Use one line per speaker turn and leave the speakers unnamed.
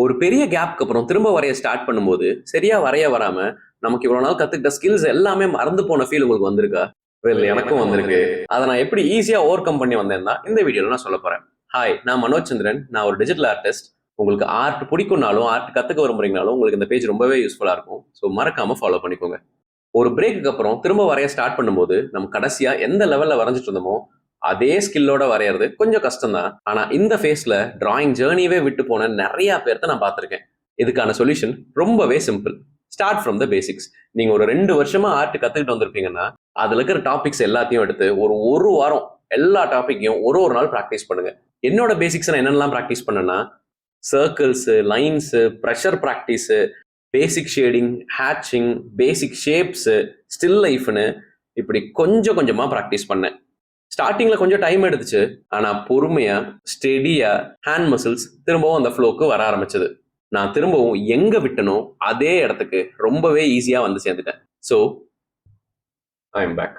ஒரு பெரிய கேப்க்கு அப்புறம் திரும்ப வரைய ஸ்டார்ட் பண்ணும்போது சரியா வரைய வராம நமக்கு இவ்வளவு நாள் கத்துக்கிட்ட ஸ்கில்ஸ் எல்லாமே மறந்து போன ஃபீல் உங்களுக்கு வந்திருக்கா? எனக்கும் வந்திருக்கு. அதை நான் எப்படி ஈஸியா ஓவர் கம் பண்ணி வந்தேன்னா இந்த வீடியோல நான் சொல்ல போறேன். ஹாய், நான் மனோஜ் சந்திரன். நான் ஒரு டிஜிட்டல் ஆர்டிஸ்ட். உங்களுக்கு ஆர்ட் பிடிக்கும்னாலும் ஆர்ட் கத்துக்க விரும்புறீங்கனாலும் உங்களுக்கு இந்த பேஜ் ரொம்பவே யூஸ்ஃபுல்லா இருக்கும். ஸோ மறக்காம ஃபாலோ பண்ணிக்கோங்க. ஒரு பிரேக்கு அப்புறம் திரும்ப வரைய ஸ்டார்ட் பண்ணும்போது நம்ம கடைசியா எந்த லெவல்ல வரைஞ்சிட்டு இருந்தோமோ அதே ஸ்கில்லோட வரையறது கொஞ்சம் கஷ்டம் தான். ஆனா இந்த ஃபேஸ்ல டிராயிங் ஜேர்னியவே விட்டு போன நிறைய பேர்த்த நான் பார்த்திருக்கேன். இதுக்கான சொல்யூஷன் ரொம்பவே simple. Start from the basics. நீங்க ஒரு 2 வருஷமா ஆர்ட் கத்துக்கிட்டு வந்திருப்பீங்கன்னா அதுல இருக்கிற டாபிக்ஸ் எல்லாத்தையும் எடுத்து ஒரு வாரம் எல்லா டாபிக்கையும் ஒரு நாள் ப்ராக்டிஸ் பண்ணுங்க. என்னோட பேசிக்ஸ் நான் என்னெல்லாம் ப்ராக்டிஸ் பண்ணேன்னா சர்க்கிள்ஸ், லைன்ஸ், ப்ரெஷர் ப்ராக்டிஸ், பேசிக் ஷேடிங், ஹேட்சிங், பேசிக் ஷேப்ஸ், ஸ்டில் லைஃப்னு இப்படி கொஞ்சம் கொஞ்சமா ப்ராக்டிஸ் பண்ணேன். ஸ்டார்டிங்ல கொஞ்சம் டைம் எடுத்துச்சு. ஆனா பொறுமையா ஸ்டெடியா ஹேண்ட் மசில்ஸ் திரும்பவும் அந்த ஃப்ளோக்கு வர ஆரம்பிச்சது. நான் திரும்பவும் எங்க விட்டனோ அதே இடத்துக்கு ரொம்பவே ஈஸியா வந்து சேர்ந்துட்டேன். So I am back.